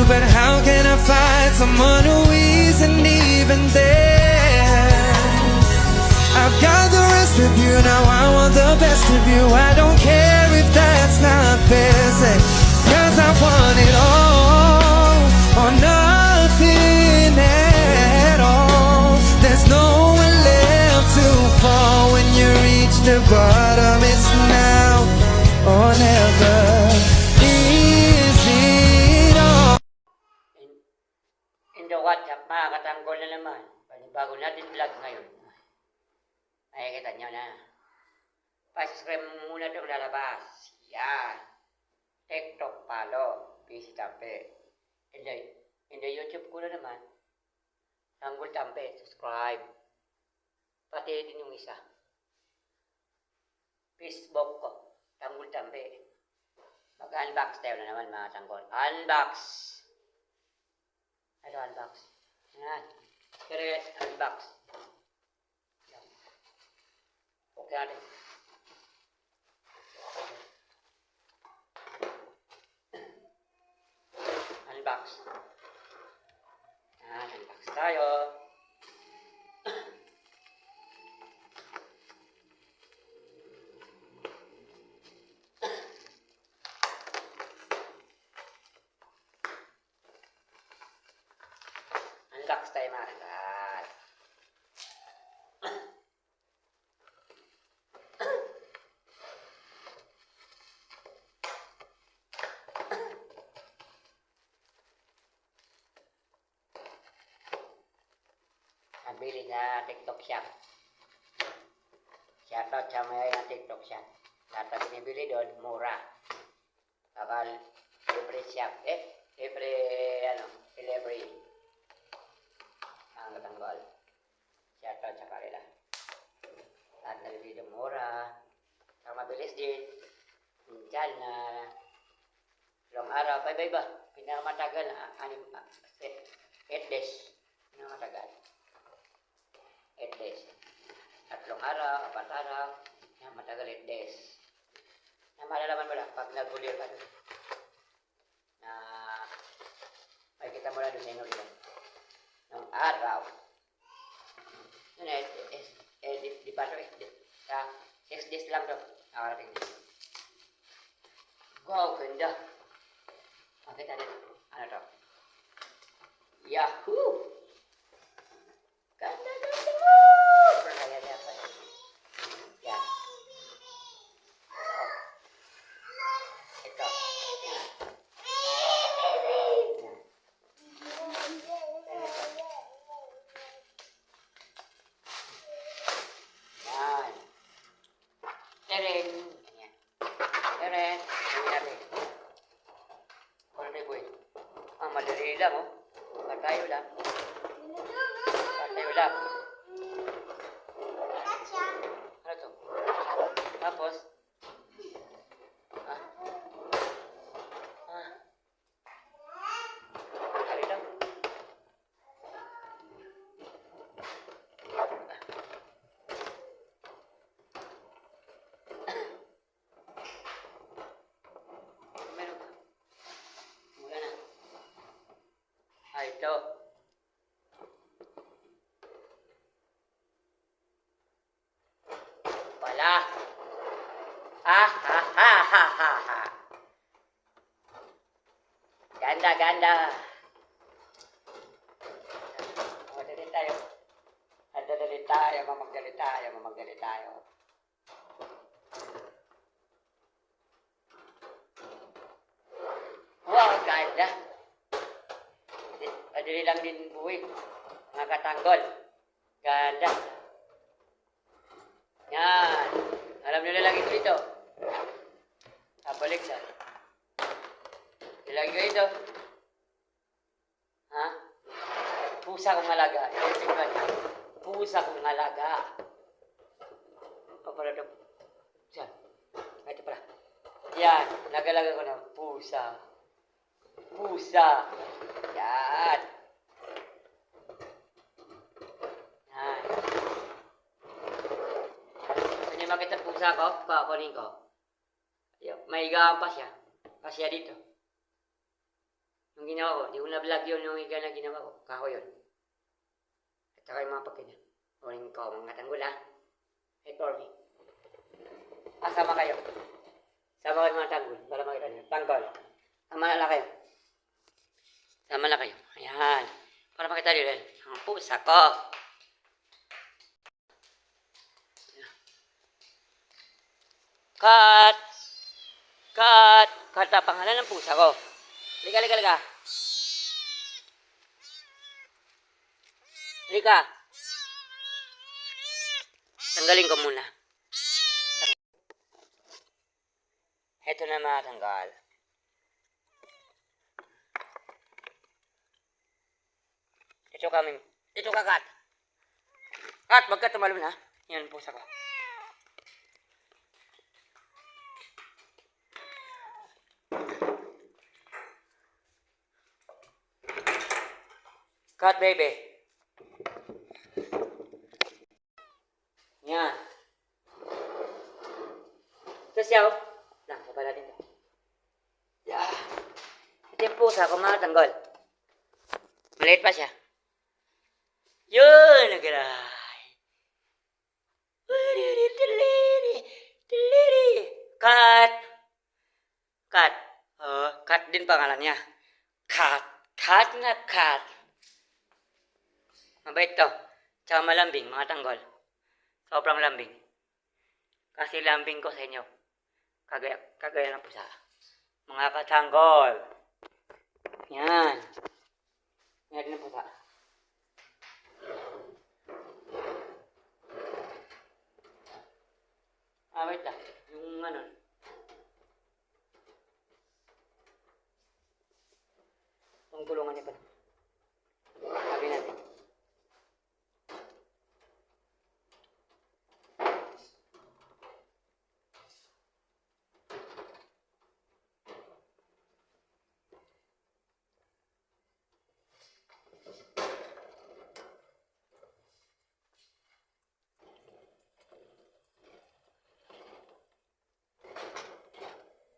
you, but how can I find someone who isn't even there? I've got the rest of you, now I want the best of you. I don't care if that's not fair, say, 'cause I want it all or nothing at all. There's nowhere left to fall when you reach the bottom. It's now or never. Is it all? In the WhatsApp, mga katanggol na naman. Bago natin vlog ngayon. Nakikita nyo na. Pa-subscribe muna itong lalabas. Yan. TikTok follow. PC Tampe. In the YouTube ko na naman. Tanggol Tampe. Subscribe. Pati din yung isa. Facebook ko. Tanggol Tampe. Mag-unbox tayo na naman mga tanggol. Unbox. Ito unbox. Yan. Create unbox. Okay natin. Unbox. Yan, unbox tayo. Unbox tayo mga katal. Nabili na TikTok shop. Shoutout sa may na TikTok shop. Lahat na binibili doon, mura. Kapal, libre shop. Libre, libre. Ang katanggol. Shoutout sa kanila. Lahat na binibili doon, mura. Ang mabilis din. Minsan na long araw, ba? Pinakamatagal, 8 days. Pinakamatagal. 8 days. 3 araw, 4 araw, yan, matagal 8 days. Na malalaman mo lang pag nag-ulir ka doon. Na may kita mo lang doon sa inyo rin. Nung araw. Yun di pa ito 6 days lang ito. Nakarating dito. Wow, ganda. Makita dito. Ano ito? Yahoo! Ganda. Yan. Ito. Yan. Teren. Yan. Teren. Yan. Ano boy? Ang madali lang, oh. Patayo lang. Patayo lang. Ano to? Tapos? Dali lang. Meron ka. Mula na. Ito. Wala. Ha. Ganda. Mamagdali tayo. Wow, ganda. Madali lang din buhay. Mga katanggol. Ganda. Yan. Alam nyo na lang ito dito. Balik sa. Ilagay ko ito. Ha? Pusa kong alaga. Pusa kong alaga. O pala ito. Diyan. Ito pala. Yan. Nagalaga ko ng pusa. Yan. Yan. Gusto niyo makita pusa ko? Pakunin ko. May higaan pa siya. Pasya dito. Ang ginawa ko, di ko na-vlog yun yung iga na ginawa ko. Kako yun. At saka yung mga pagkina. Oring ko, mga tanggol ha. Hey, Tormy. Sama kayo. Sama kayo mga tanggol. Para makita nyo. Tanggol. Sama na kayo. Sama na kayo. Ayan. Para makita nyo rin. Ang pusa ko. Cut! Cut! Cut na pangalan ng pusa ko. Liga. Liga. Tanggalin ko muna. Ito na matanggal. Ito ka, Kat. Kat, wag ka tumalon ha. Yan, pusa ko. Kat, baby. Yan. Ito siya, oh. Lang, sapa natin ito. Yeah. Ito yung pusa ko, matanggal. Maliit pa siya. Yun, nagaray. Kat. Kat. Oh, Kat din pangalannya. Kat. Kat na Kat. Mabait to. Tsaka malambing, mga tanggol. Sobrang lambing. Kasi lambing ko sa inyo. Kagaya ng pusa. Mga katanggol. Yan. Yan din ang pusa. Wait lang. Yung ano. Ang kulungan niya pa. Sabi natin.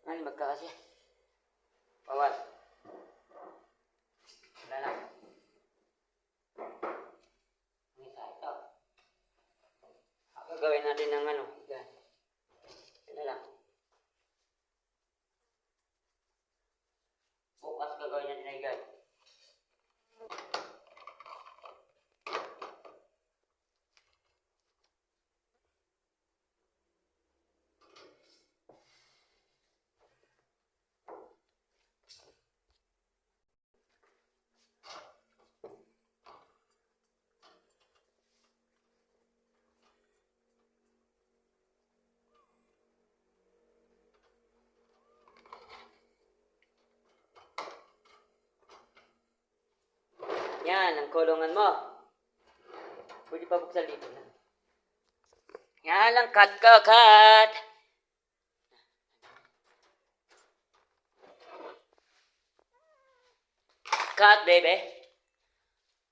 Ay, magkakasya. Bawal. Wala lang. Ang isa ito. Gagawin natin ng ano. Yan. Yan na lang. Bukas gagawin natin na yan. Yan, ang kulungan mo. Pwede pa buksan dito na. Yan lang, cut ka, cut. Cut, baby.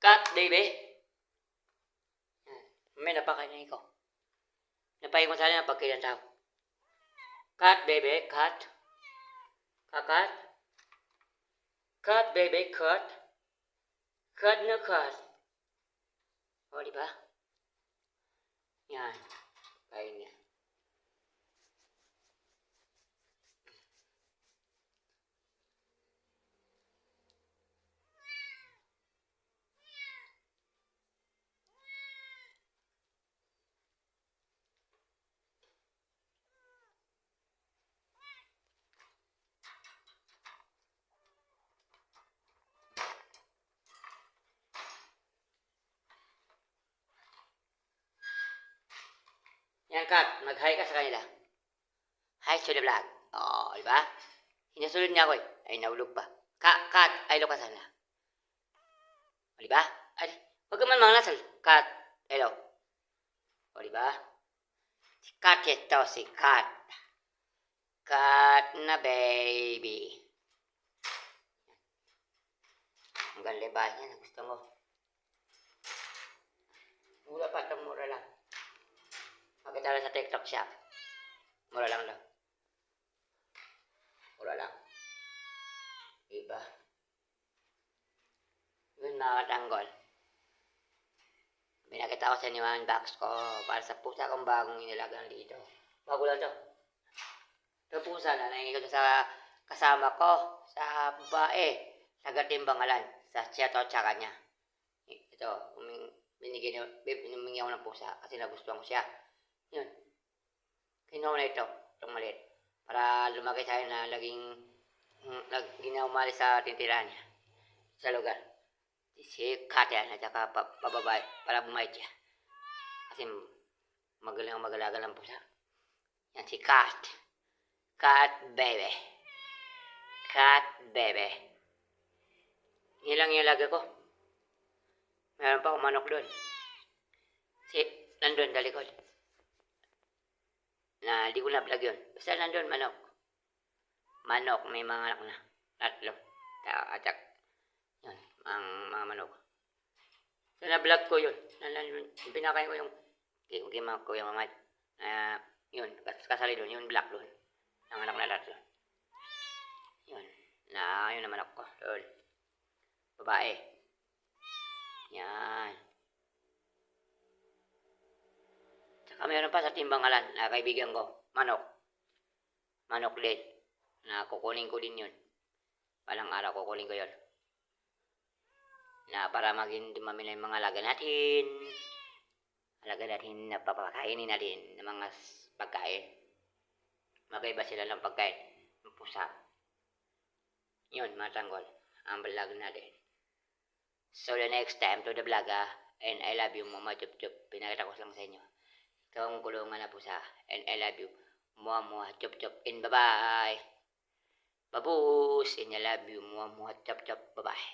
Cut, baby. Yan. May napakainay ko. Napahin ko sana ng pagkilang tao. Cut, baby, cut. Cut. Cut, baby, cut. Cut na cut. O, diba? Yan. Kain niya. Yan, Kat. Mag-hi ka sa kanila. Hi to the vlog. O, diba? Hinasulod niya ako eh. Ay, naulog pa. Kat, hello ka sana. O, diba? Ay, huwag ka man mga nasal. Kat, hello. O, diba? Si Kat ito, si Kat. Kat na baby. Ang ganda ba niya? Gusto mo? Mura pa itong mura lang. Makita lang sa TikTok shop. Mura lang daw. Mura lang. Diba? mga katanggol. Pinakita ko sa inyo ang box ko para sa pusa kong bagong inilagang dito. Bago lang to. Ito pusa na nangingi ko sa kasama ko, sa babae, sa Gatimbangalan, sa Seattle tsaka niya. Ito, humingi ako ng pusa kasi nagustuhan ko siya. Yun. Kinuha na itong maliit. Para lumaki tayo na ginaumalis sa tintirahan niya. Sa lugar. Si Kat yan, at saka pababay, para bumait siya. Kasi magalagal ang pusa. Yan si Kat. Kat baby. Kat baby. Yan lang yung laga ko. Meron pa akong manok doon. Nandun sa likod. Na di ko na-vlog yun. Basta nandun manok. Manok, may mga anak na. Tatlo. At yun, ang mga manok. So na-vlog ko yun. Pinakain ko yung kimag ko yung mamad. Yun, kasali doon, yung black doon. Ang anak na tatlo. Yun. Yun ang manok ko. Doon. Babae. Yan. Tsaka meron pa sa Timbangalan na kaibigan ko. Manok. Manok din. Na kukunin ko din yun. Palang araw kukunin ko yun. Na para maging dumami na yung mga alaga natin. Alaga natin na papakainin natin ng mga pagkain. Magkaiba sila ng pagkain. Ng pusa. Yun, mga tanggol. Ang vlog natin. So the next time to the vlog and I love you mama chup chup. Pinakita ko lang sa inyo. Ikaw ang kulungan na pusa and I love you mama chup chup and bye bye. Babus and I love you mama chup chup. Bye bye.